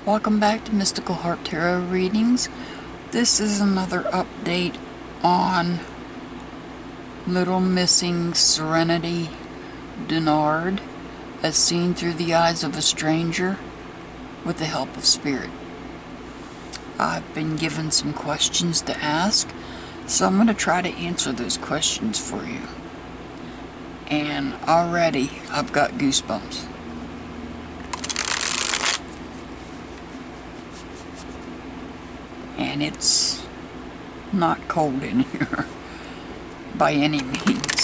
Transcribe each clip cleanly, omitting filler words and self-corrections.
Welcome back to Mystical Heart Tarot Readings. This is another update on little missing Serenity Dennard as seen through the eyes of a stranger with the help of Spirit. I've been given some questions to ask, so I'm going to try to answer those questions for you. And already I've got goosebumps. And it's not cold in here by any means.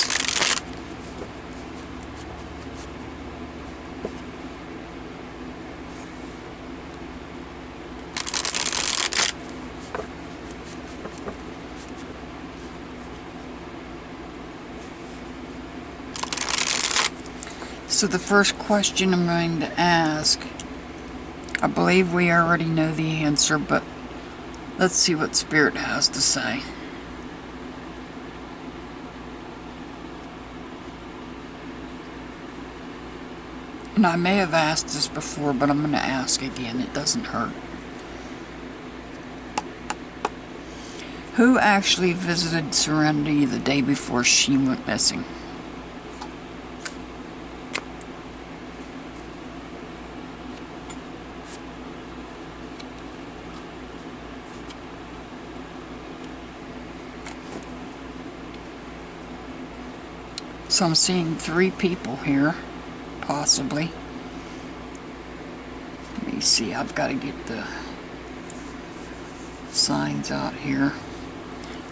So the first question I'm going to ask, I believe we already know the answer, but let's see what Spirit has to say. And I may have asked this before, but I'm going to ask again. It doesn't hurt. Who actually visited Serenity the day before she went missing? So I'm seeing 3 people here, possibly. Let me see, I've got to get the signs out here.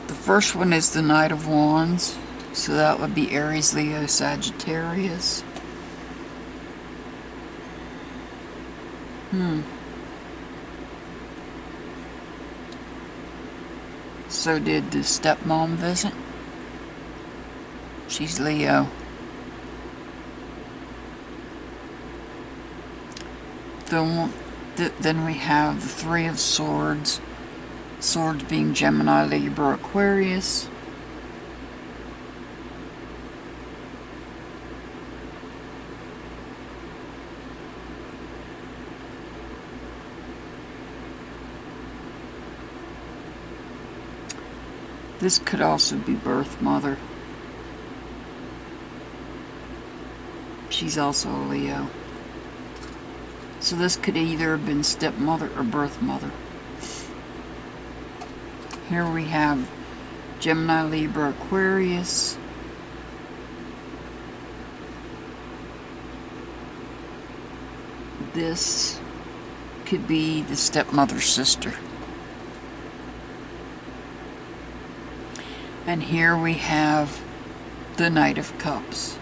The first one is the Knight of Wands, so that would be Aries, Leo, Sagittarius. So did the stepmom visit? She's Leo. Then we have the 3 of Swords. Swords being Gemini, Libra, Aquarius. This could also be Birth Mother. She's also a Leo. So this could either have been stepmother or birth mother. Here we have Gemini, Libra, Aquarius. This could be the stepmother's sister. And here we have the Knight of Cups.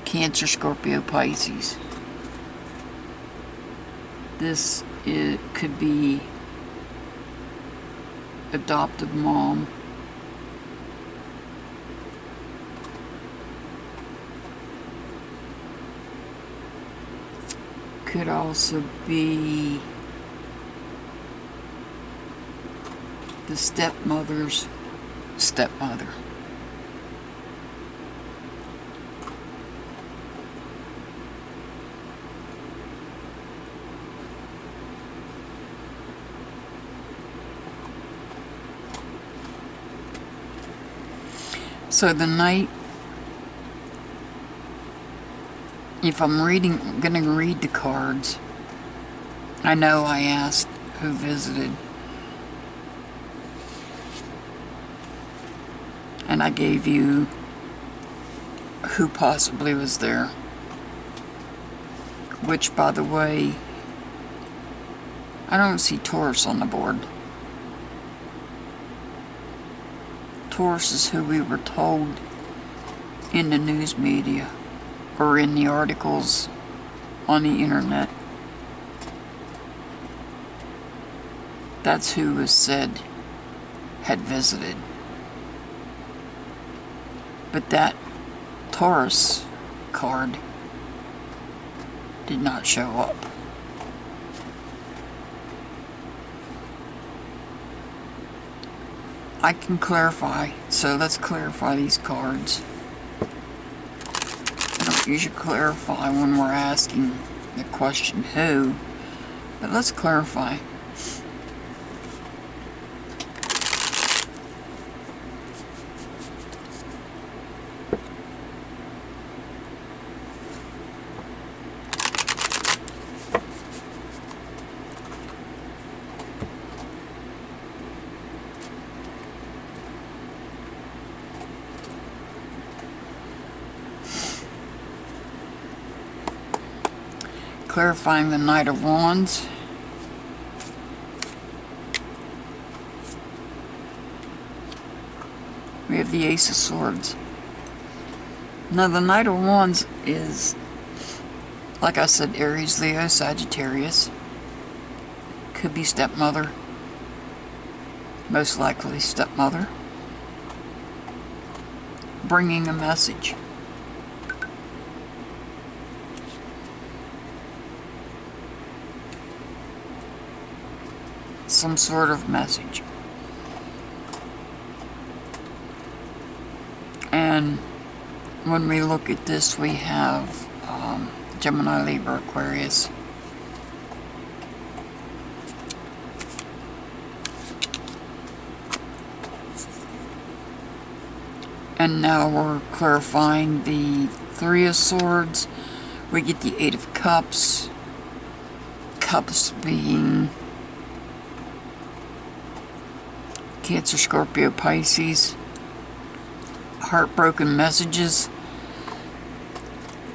Cancer, Scorpio, Pisces. This could be adoptive mom. Could also be the stepmother's stepmother. So the Knight, if I'm going to read the cards, I know I asked who visited, and I gave you who possibly was there, which, by the way, I don't see Taurus on the board. Taurus is who we were told in the news media or in the articles on the internet. That's who was said had visited. But that Taurus card did not show up. I can clarify, so let's clarify these cards. I don't usually clarify when we're asking the question who, but let's clarify. Clarifying the Knight of Wands. We have the Ace of Swords. Now the Knight of Wands is, like I said, Aries, Leo, Sagittarius. Could be stepmother. Most likely stepmother. Bringing a message. Some sort of message. And when we look at this, we have Gemini, Libra, Aquarius. And now we're clarifying the Three of Swords. We get the Eight of Cups. Cups being Cancer, Scorpio, Pisces. Heartbroken messages.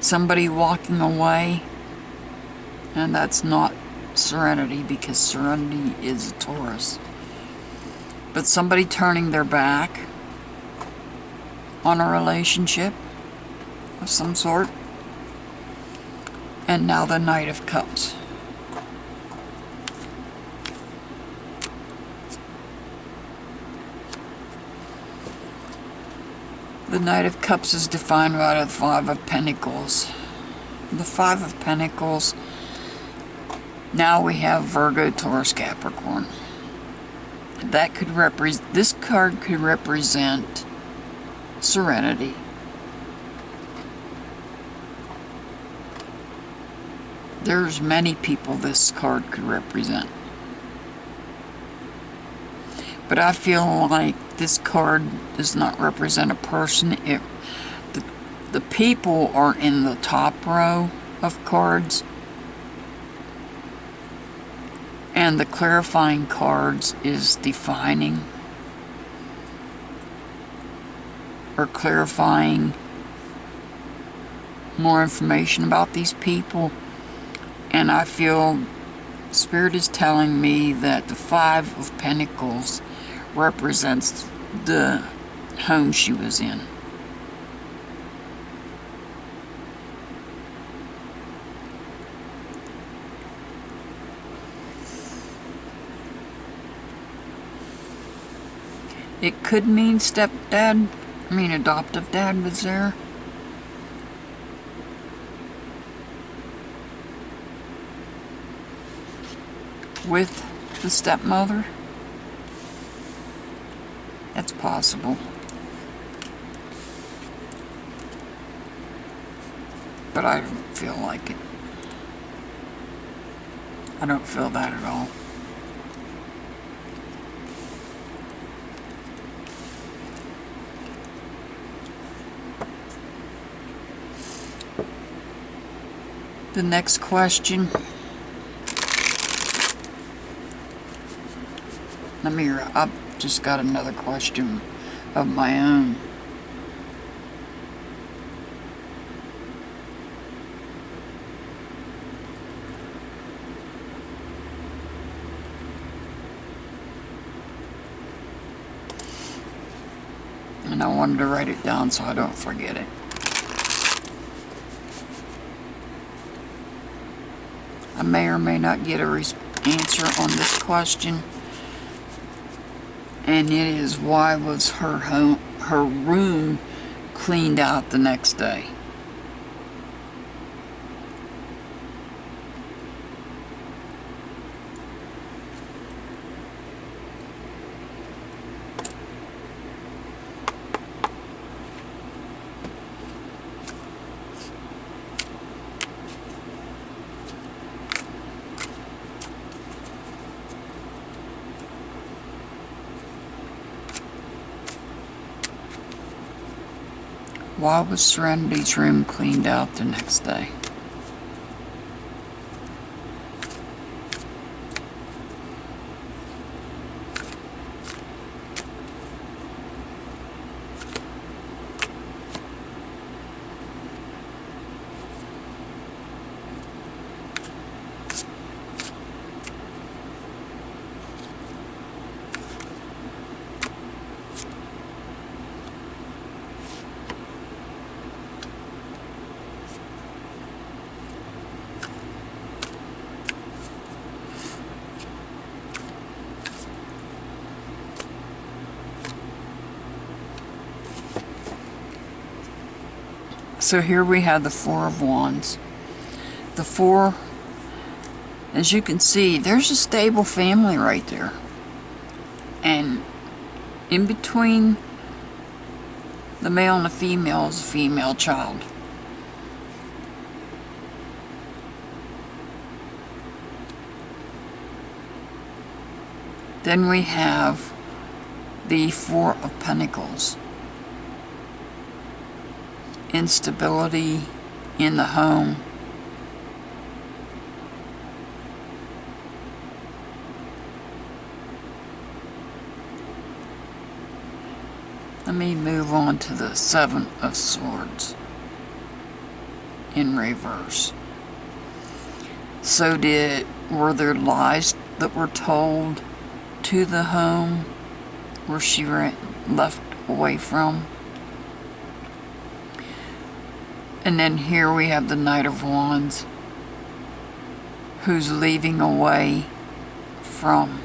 Somebody walking away. And that's not Serenity, because Serenity is a Taurus. But somebody turning their back on a relationship of some sort. And now the Knight of Cups. The Knight of Cups is defined by the Five of Pentacles. The Five of Pentacles. Now we have Virgo, Taurus, Capricorn. That could represent, this card could represent Serenity. There's many people this card could represent. But I feel like this card does not represent a person. The people are in the top row of cards. And the clarifying cards is defining or clarifying more information about these people. And I feel Spirit is telling me that the Five of Pentacles represents the home she was in. It could mean stepdad, adoptive dad was there. With the stepmother. That's possible. But I don't feel like it. I don't feel that at all. The next question. I've just got another question of my own. And I wanted to write it down so I don't forget it. I may or may not get an answer on this question. And it is, why was her room cleaned out the next day? Why was Serenity's room cleaned out the next day? So here we have the Four of Wands. The Four, as you can see, there's a stable family right there. And in between the male and the female is a female child. Then we have the Four of Pentacles. Instability in the home. Let me move on to the Seven of Swords in reverse. So were there lies that were told to the home where she left away from? And then here we have the Knight of Wands, who's leaving away from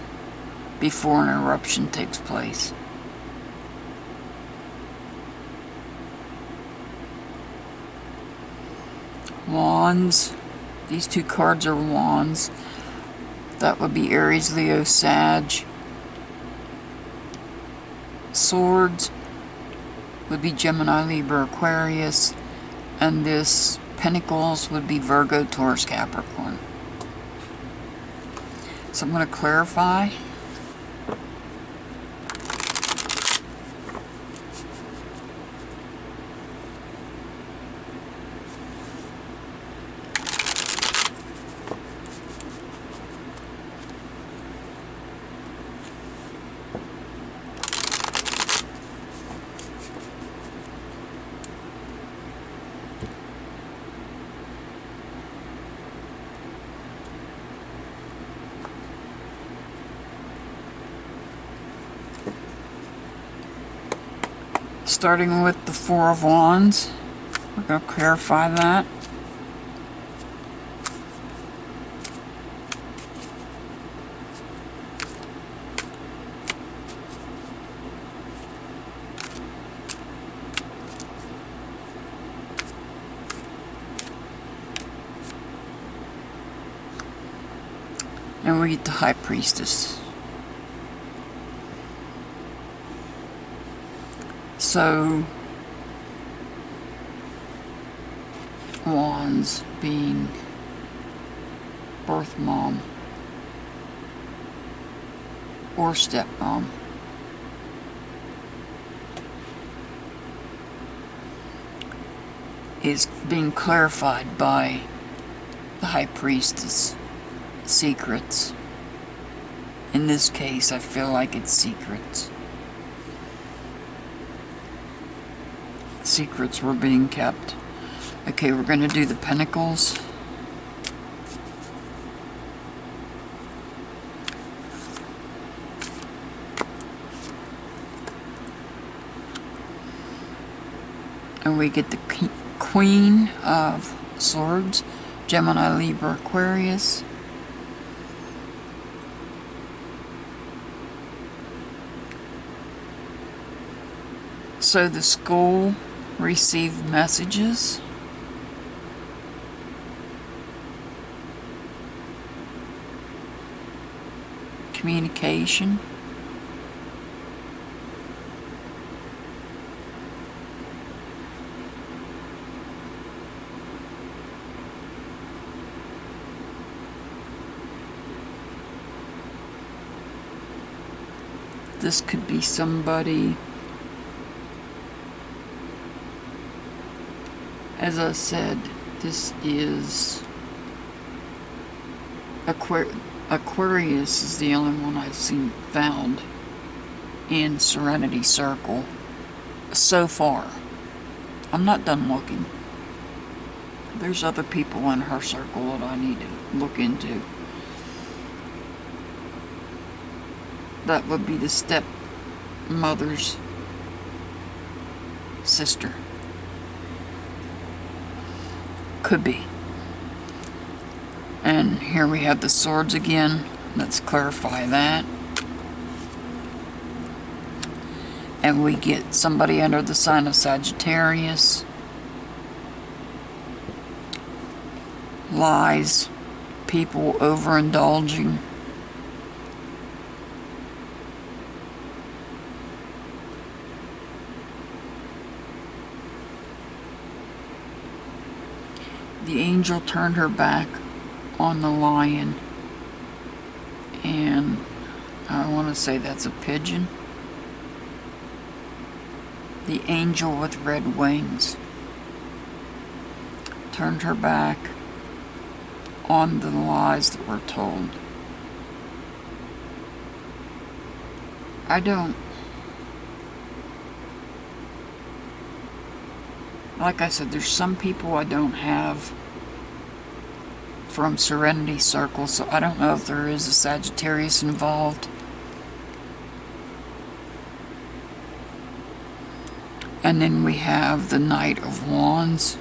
before an eruption takes place. Wands, these two cards are wands. That would be Aries, Leo, Sag. Swords would be Gemini, Libra, Aquarius. And this Pentacles would be Virgo, Taurus, Capricorn. So I'm going to clarify. Starting with the Four of Wands, we're going to clarify that. And we get the High Priestess. So, Wands being birth mom or stepmom. Is being clarified by the High Priestess. Secrets. In this case, I feel like it's secrets. Secrets were being kept. Okay, we're going to do the Pentacles. And we get the Queen of Swords, Gemini, Libra, Aquarius. So the school received messages. Communication. This could be somebody As I said, this is Aquarius is the only one I've seen found in Serenity Circle so far. I'm not done looking. There's other people in her circle that I need to look into. That would be the stepmother's sister. Could be. And here we have the swords again. Let's clarify that. And we get somebody under the sign of Sagittarius. Lies. People overindulging. The angel turned her back on the lion, and I want to say that's a pigeon. The angel with red wings turned her back on the lies that were told. Like I said, there's some people I don't have from Serenity Circle, so I don't know if there is a Sagittarius involved. And then we have the Knight of Wands.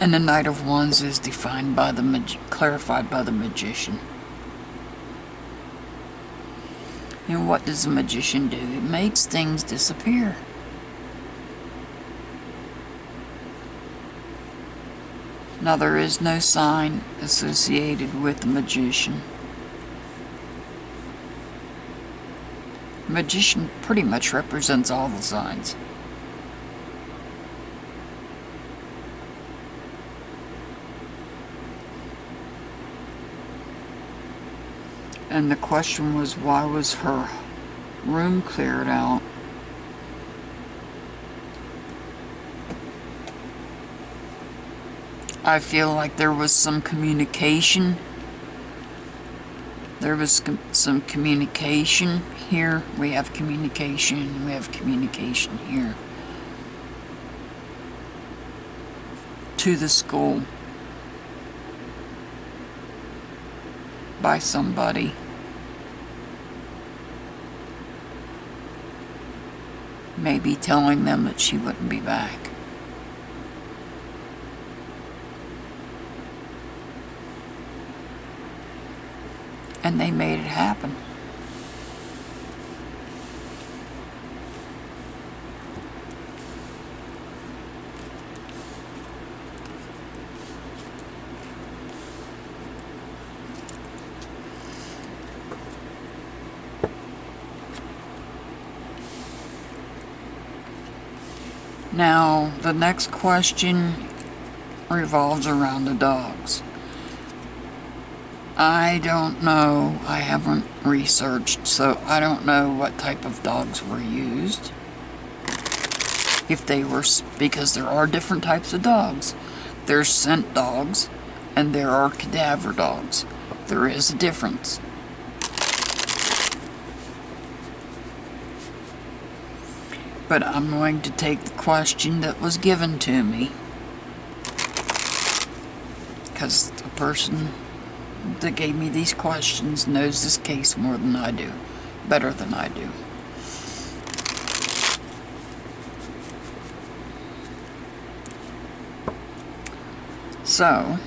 And the Knight of Wands is defined by clarified by the Magician. And what does a magician do? It makes things disappear. Now there is no sign associated with the magician. Magician pretty much represents all the signs. And the question was, why was her room cleared out? I feel like there was some communication. There was some communication here. We have communication. We have communication here. To the school. By somebody. Maybe telling them that she wouldn't be back. And they made it happen. Now, the next question revolves around the dogs. I don't know. I haven't researched, so I don't know what type of dogs were used. If they were, because there are different types of dogs. There's scent dogs, and there are cadaver dogs. There is a difference. But I'm going to take the question that was given to me, because the person that gave me these questions knows this case more than I do, better than I do. So,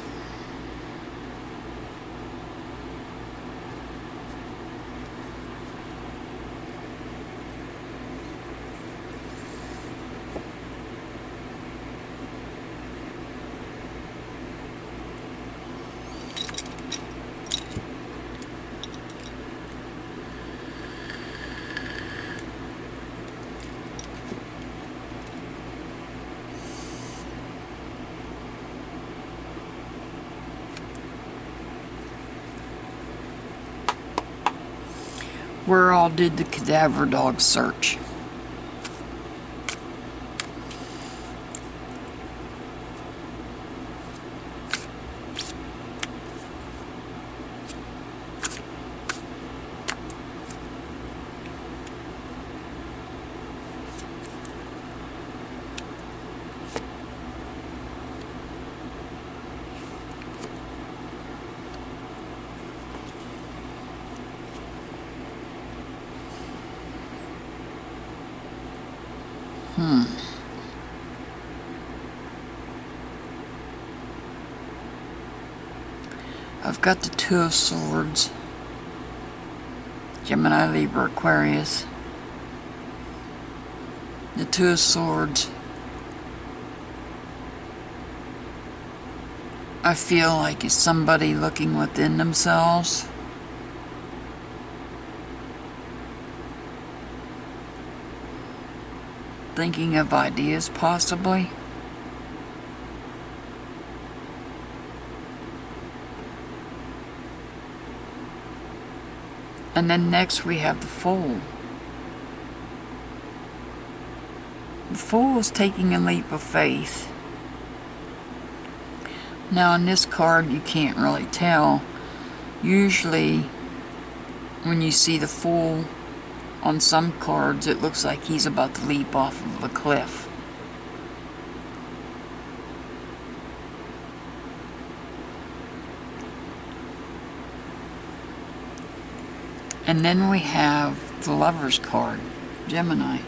where all did the cadaver dog search? I've got the Two of Swords, Gemini, Libra, Aquarius. The Two of Swords, I feel like it's somebody looking within themselves. Thinking of ideas, possibly. And then next we have the Fool. The Fool is taking a leap of faith. Now in this card you can't really tell. Usually when you see the Fool on some cards, it looks like he's about to leap off of a cliff. And then we have the Lover's card, Gemini.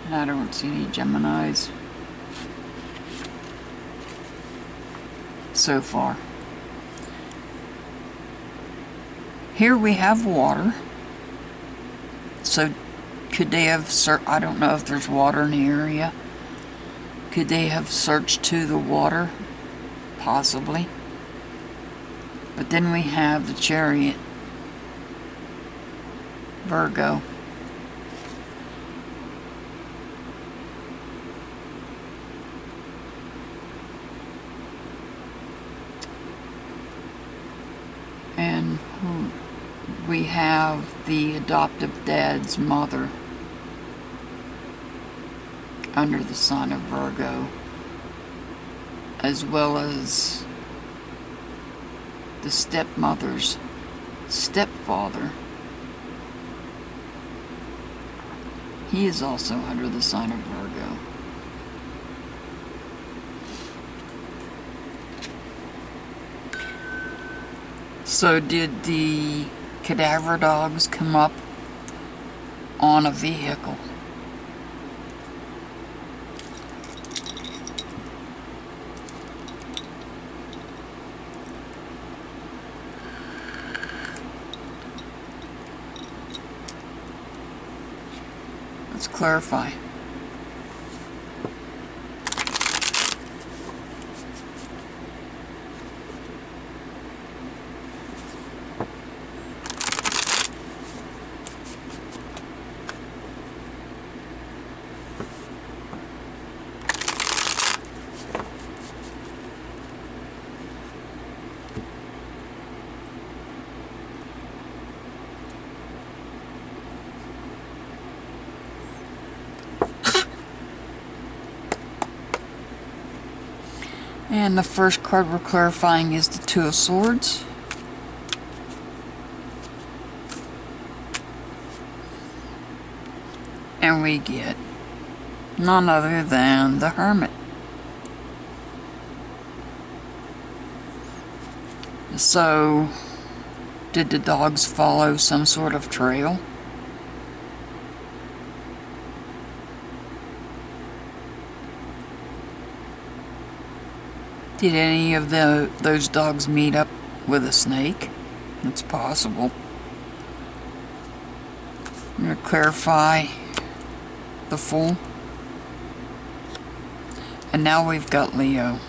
And I don't see any Geminis so far. Here we have water. So could they have I don't know if there's water in the area. Could they have searched to the water? Possibly. But then we have the Chariot, Virgo. And we have the adoptive dad's mother under the sign of Virgo, as well as the stepmother's stepfather. He is also under the sign of Virgo. So did the cadaver dogs come up on a vehicle? Let's clarify. And the first card we're clarifying is the Two of Swords. And we get none other than the Hermit. So, did the dogs follow some sort of trail? Did any of those dogs meet up with a snake? It's possible. I'm going to clarify the Fool. And now we've got Leo.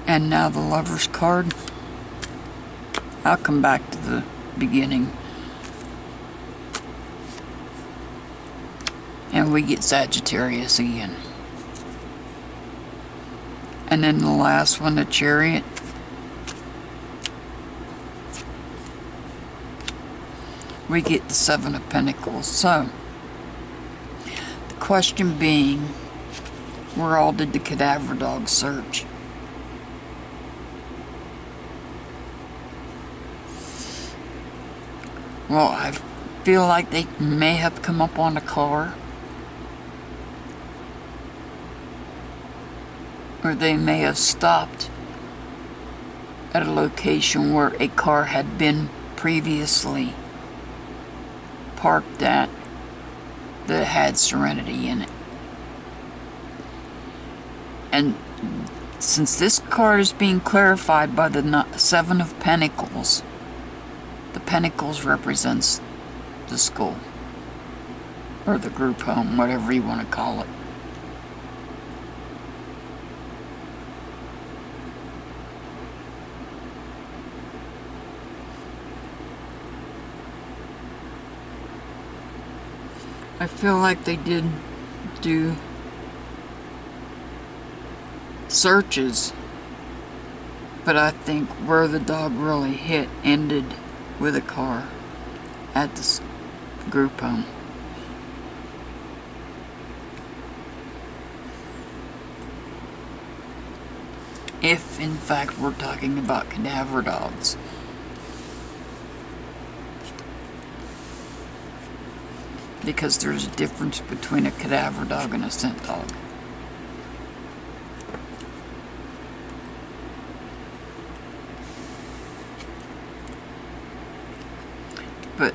And now the Lover's card. I'll come back to the beginning. And we get Sagittarius again. And then the last one, the Chariot. We get the Seven of Pentacles. So, the question being, where all did the cadaver dogs search? Well, feel like they may have come up on a car. Or they may have stopped at a location where a car had been previously parked at that had Serenity in it. And since this card is being clarified by the Seven of Pentacles, the Pentacles represents the skull, or the group home, whatever you want to call it. I feel like they did do searches, but I think where the dog really hit ended with a car at this group home. If in fact we're talking about cadaver dogs. Because there's a difference between a cadaver dog and a scent dog. But,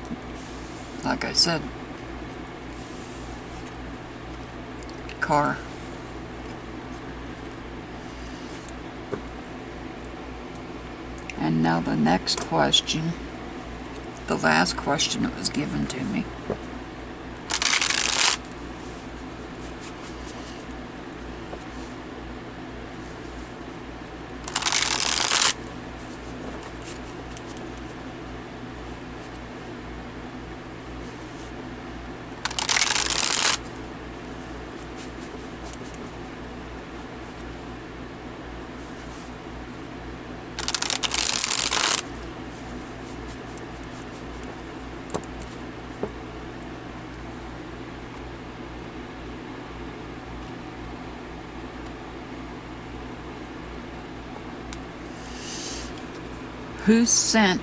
like I said, car. And now the next question, the last question that was given to me. Whose scent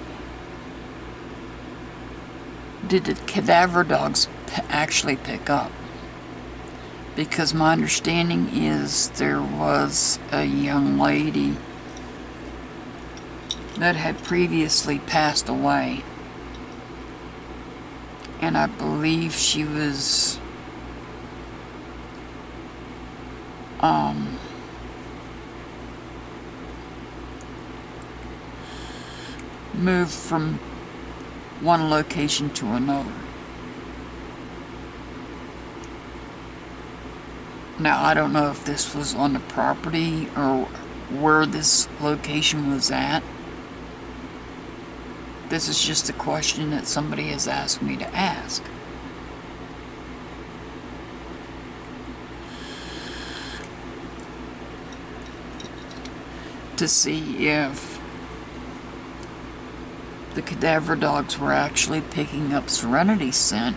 did the cadaver dogs actually pick up? Because my understanding is there was a young lady that had previously passed away. And I believe she was moved from one location to another. Now, I don't know if this was on the property or where this location was at. This is just a question that somebody has asked me to ask. To see if the cadaver dogs were actually picking up Serenity's scent,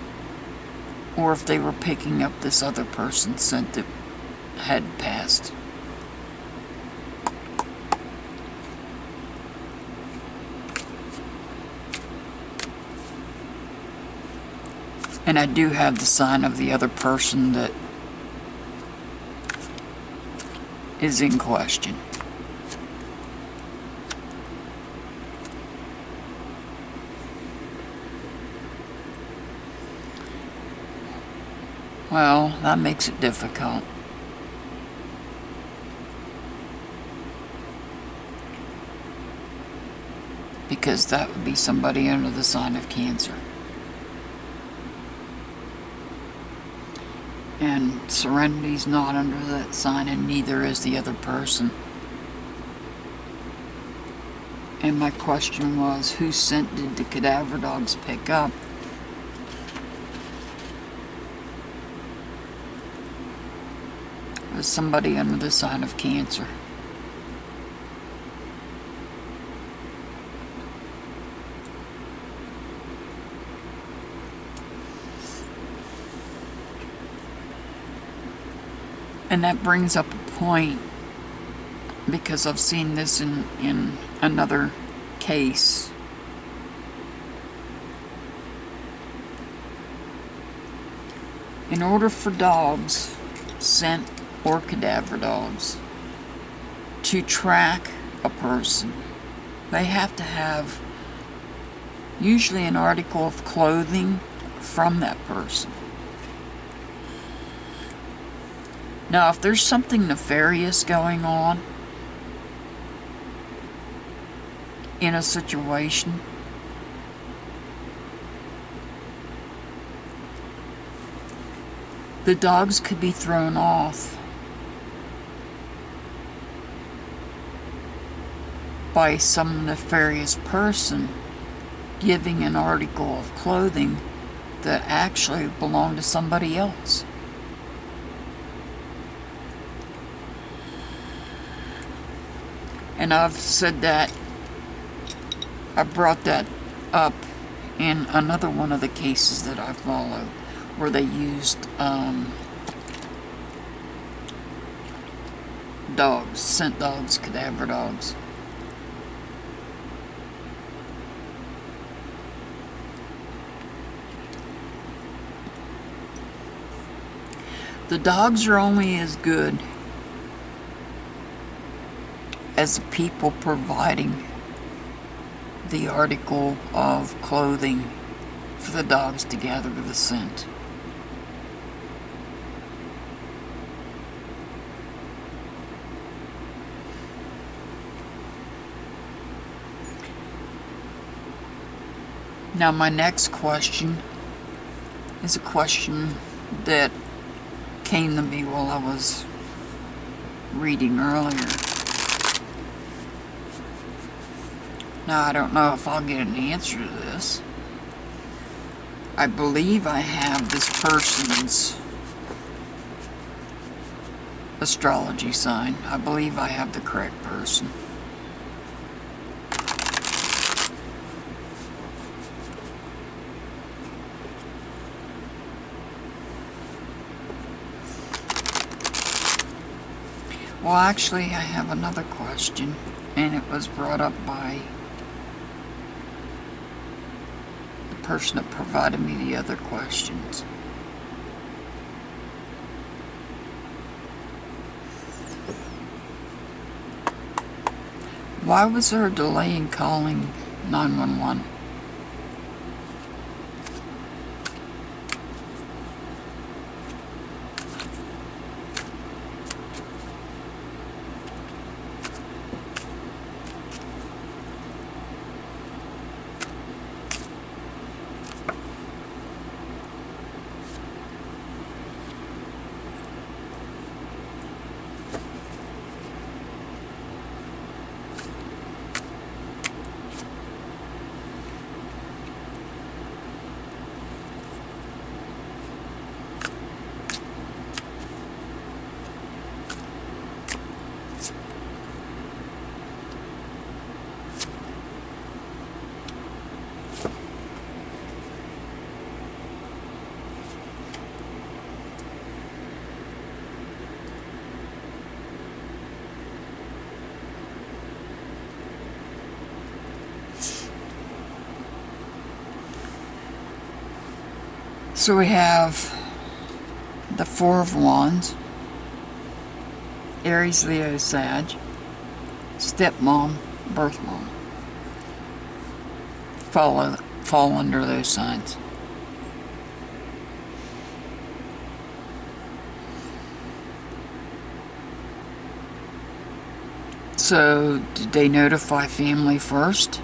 or if they were picking up this other person's scent that had passed. And I do have the sign of the other person that is in question. Well, that makes it difficult. Because that would be somebody under the sign of Cancer. And Serenity's not under that sign, and neither is the other person. And my question was, whose scent did the cadaver dogs pick up? It was somebody under the sign of Cancer. And that brings up a point, because I've seen this in another case. In order for dogs, scent or cadaver dogs, to track a person, they have to have usually an article of clothing from that person. Now, if there's something nefarious going on in a situation, the dogs could be thrown off by some nefarious person giving an article of clothing that actually belonged to somebody else. And I've said that, I brought that up in another one of the cases that I followed, where they used dogs, scent dogs, cadaver dogs. The dogs are only as good as the people providing the article of clothing for the dogs to gather the scent. Now, my next question is a question that came to me while I was reading earlier. Now, I don't know if I'll get an answer to this. I believe I have this person's astrology sign. I believe I have the correct person. Well, actually, I have another question, and it was brought up by the person that provided me the other questions. Why was there a delay in calling 911? So we have the Four of Wands, Aries, Leo, Sag, stepmom, birth mom. Fall under those signs. So, did they notify family first?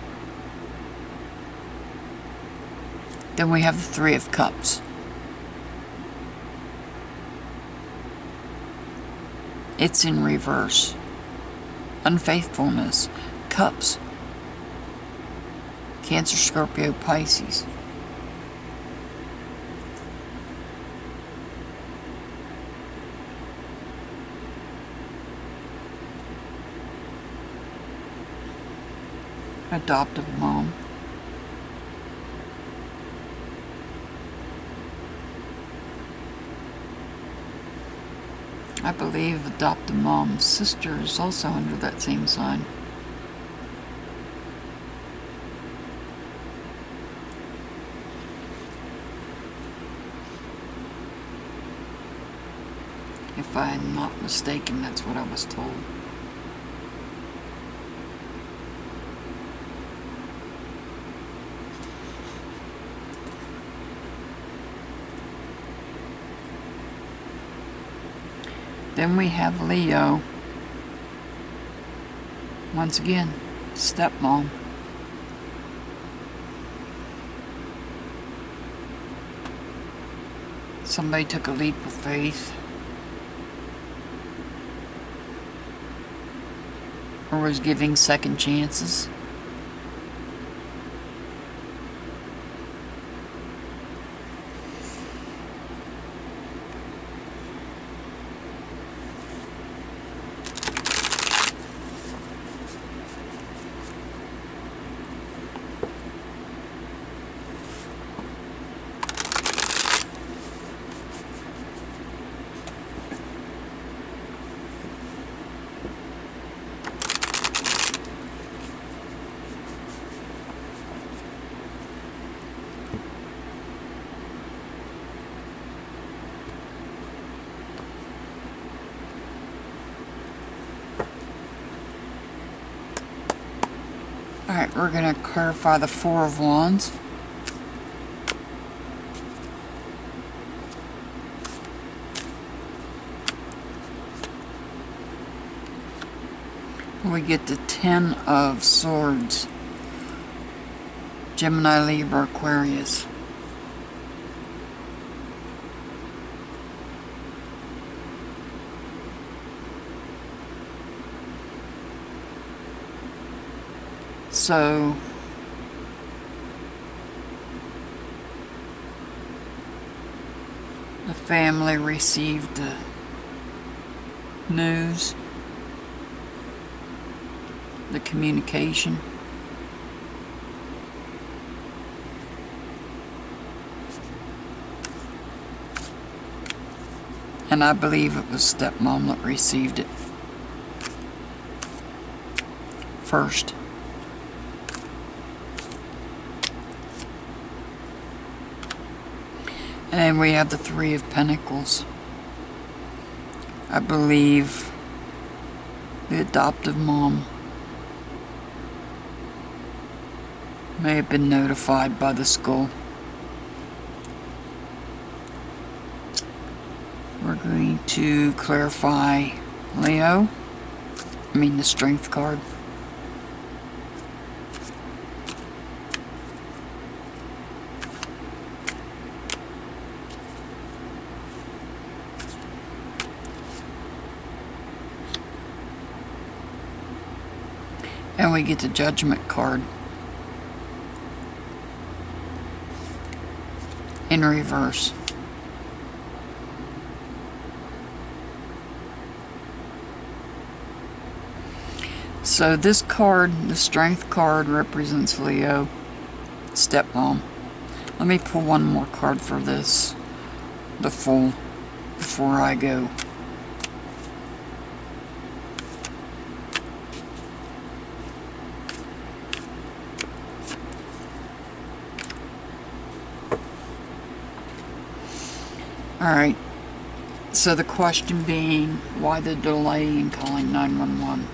Then we have the Three of Cups. It's in reverse. Unfaithfulness. Cups. Cancer, Scorpio, Pisces. Adoptive mom. I believe adoptive mom's sister is also under that same sign. If I'm not mistaken, that's what I was told. Then we have Leo. Once again, stepmom. Somebody took a leap of faith. Or was giving second chances. Alright, we're going to clarify the Four of Wands. We get the Ten of Swords. Gemini, Libra, Aquarius. So, the family received the news, the communication. And I believe it was stepmom that received it first. And then we have the Three of Pentacles. I believe the adoptive mom may have been notified by the school. We're going to clarify Leo. The Strength card. And we get the Judgment card in reverse. So this card, the Strength card, represents Leo, stepmom. Let me pull one more card for this, the Fool, before I go. Alright, so the question being, why the delay in calling 911?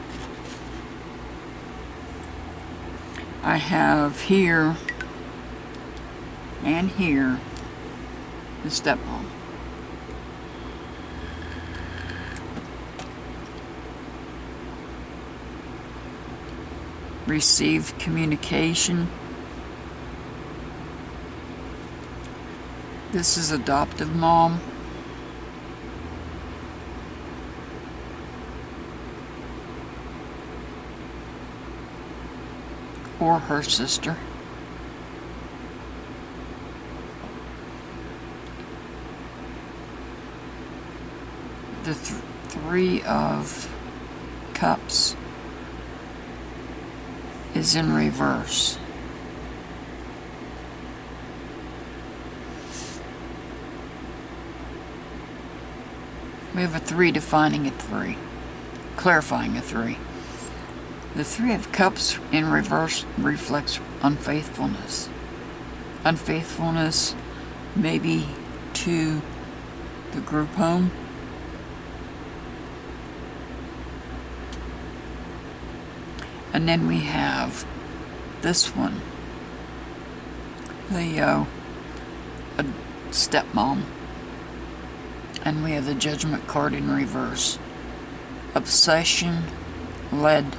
I have here and here the stepmom. Received communication. This is adoptive mom. Or her sister. The Three of Cups is in reverse. We have a 3 defining a 3, clarifying a 3. The Three of Cups in reverse reflects unfaithfulness. Unfaithfulness maybe to the group home, And then we have this one, a stepmom. And we have the Judgment card in reverse. Obsession led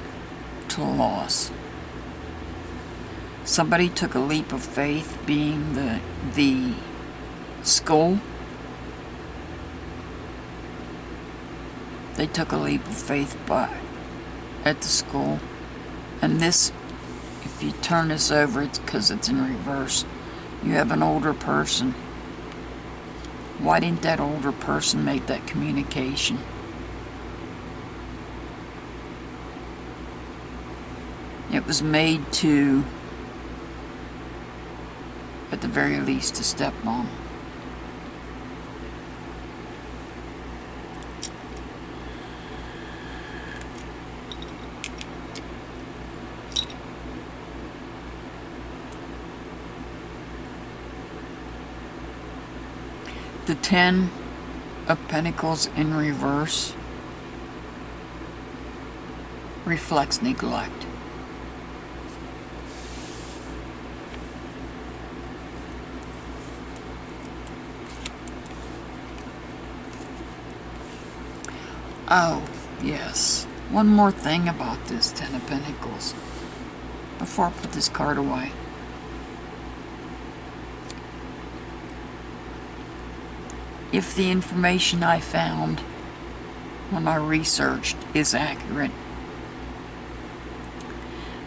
to loss. Somebody took a leap of faith, being the skull. They took a leap of faith at the skull. And this, if you turn this over, it's because it's in reverse. You have an older person. Why didn't that older person make that communication? It was made to, at the very least, a stepmom. The 10 of Pentacles in reverse reflects neglect. Oh, yes. One more thing about this 10 of Pentacles before I put this card away. If the information I found when I researched is accurate,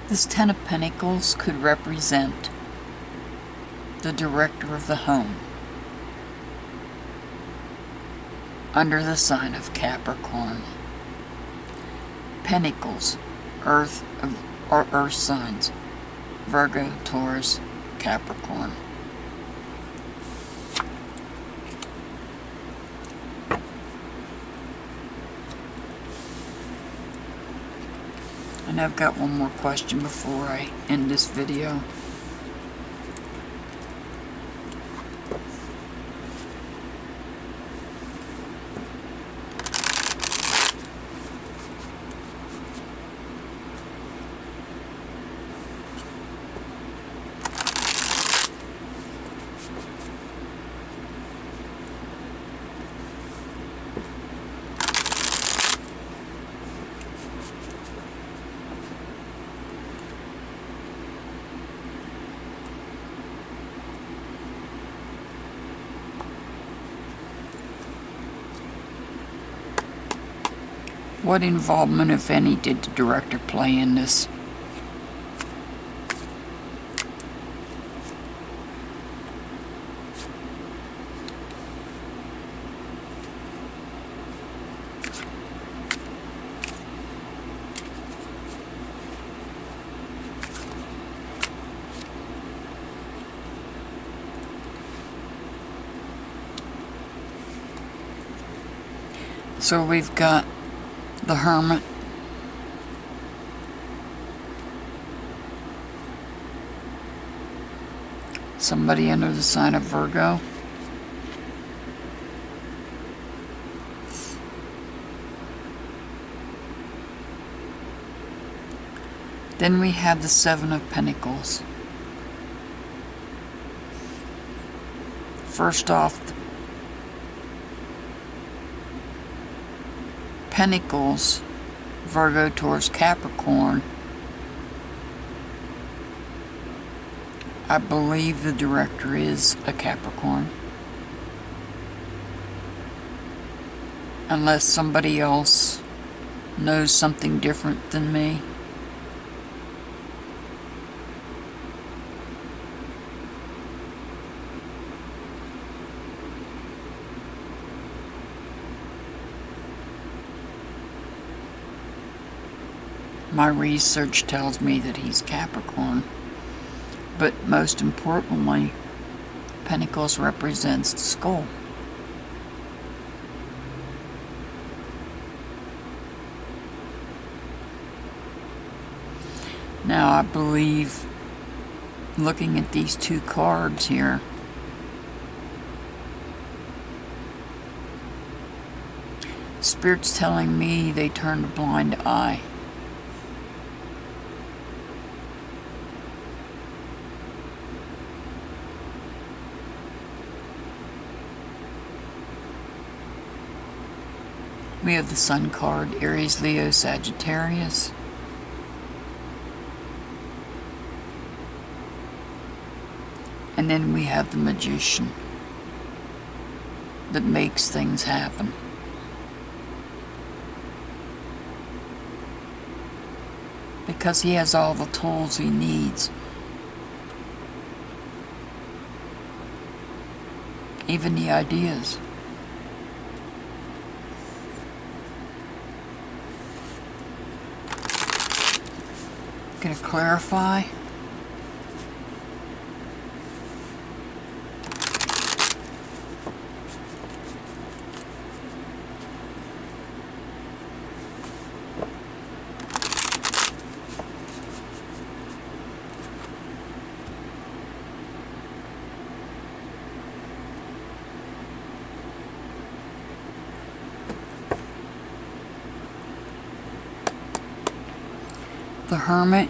this 10 of Pentacles could represent the director of the home under the sign of Capricorn. Pentacles, earth or earth signs, Virgo, Taurus, Capricorn. And I've got one more question before I end this video. What involvement, if any, did the director play in this? So we've got the Hermit, somebody under the sign of Virgo, then we have the 7 of Pentacles. First off, Pentacles, Virgo, Taurus, Capricorn. I believe the director is a Capricorn. Unless somebody else knows something different than me. My research tells me that he's Capricorn, but most importantly, Pentacles represents the skull. Now, I believe, looking at these two cards here, Spirit's telling me they turned a blind eye. We have the Sun card, Aries, Leo, Sagittarius. And then we have the Magician that makes things happen. Because he has all the tools he needs. Even the ideas. Gonna clarify. The Hermit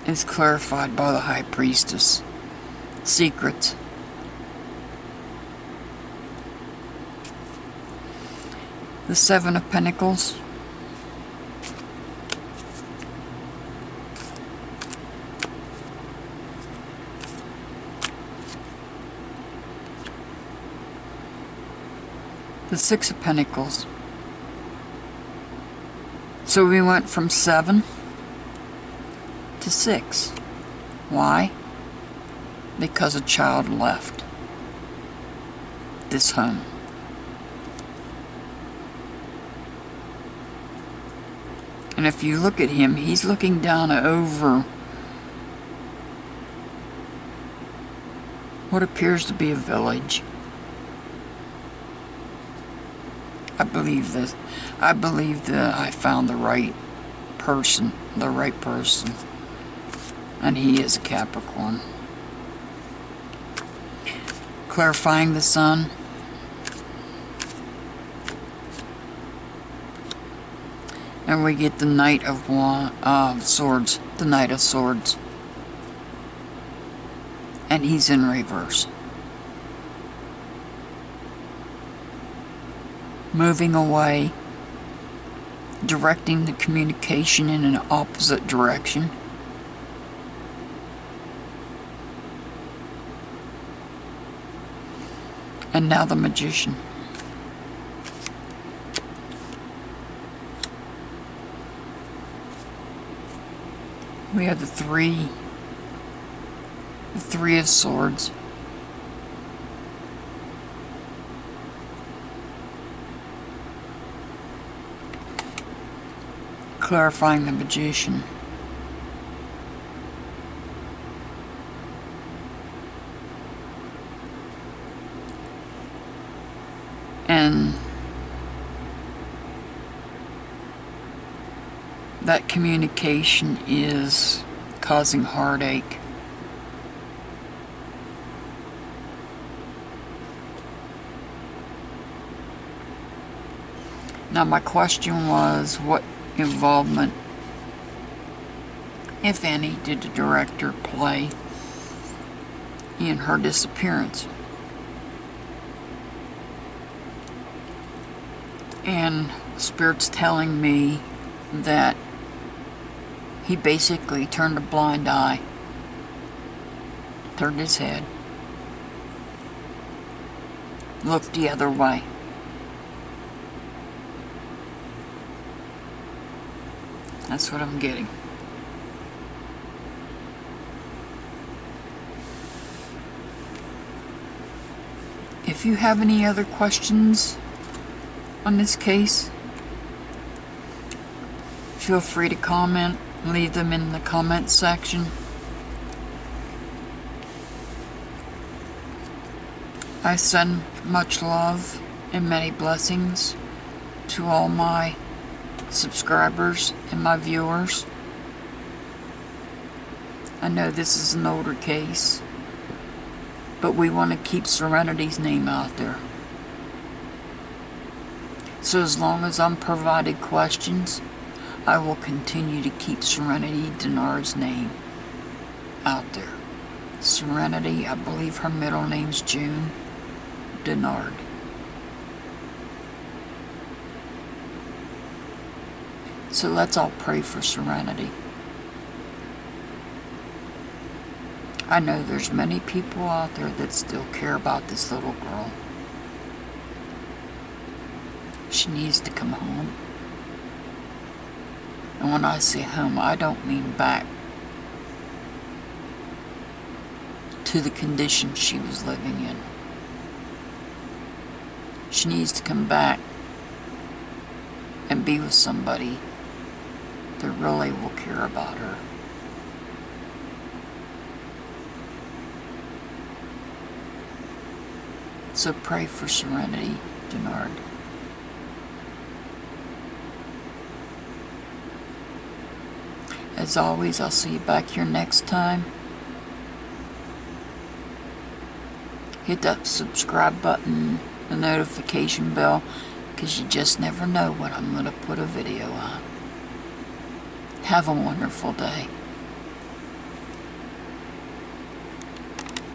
is clarified by the High Priestess. Secrets. The Seven of Pentacles. The Six of Pentacles. So we went from 7 to 6. Why? Because a child left this home. And if you look at him, he's looking down over what appears to be a village. I believe that I found the right person, and he is a Capricorn. Clarifying the Sun. And we get the Knight of Swords, the Knight of Swords. And he's in reverse. Moving away, directing the communication in an opposite direction. And now the Magician. We have the Three of Swords. Clarifying the Magician. And that communication is causing heartache. Now my question was, what involvement, if any, did the director play in her disappearance? And Spirit's telling me that he basically turned a blind eye, turned his head, looked the other way. That's what I'm getting. If you have any other questions on this case, feel free to comment. Leave them in the comment section. I send much love and many blessings to all my subscribers and my viewers. I know this is an older case, but we want to keep Serenity's name out there. So as long as I'm provided questions, I will continue to keep Serenity Dennard's name out there. Serenity, I believe her middle name's June. Dennard. So let's all pray for Serenity. I know there's many people out there that still care about this little girl. She needs to come home. And when I say home, I don't mean back to the condition she was living in. She needs to come back and be with somebody that really will care about her. So pray for Serenity Dennard. As always, I'll see you back here next time. Hit that subscribe button, the notification bell, because you just never know when I'm going to put a video on. Have a wonderful day.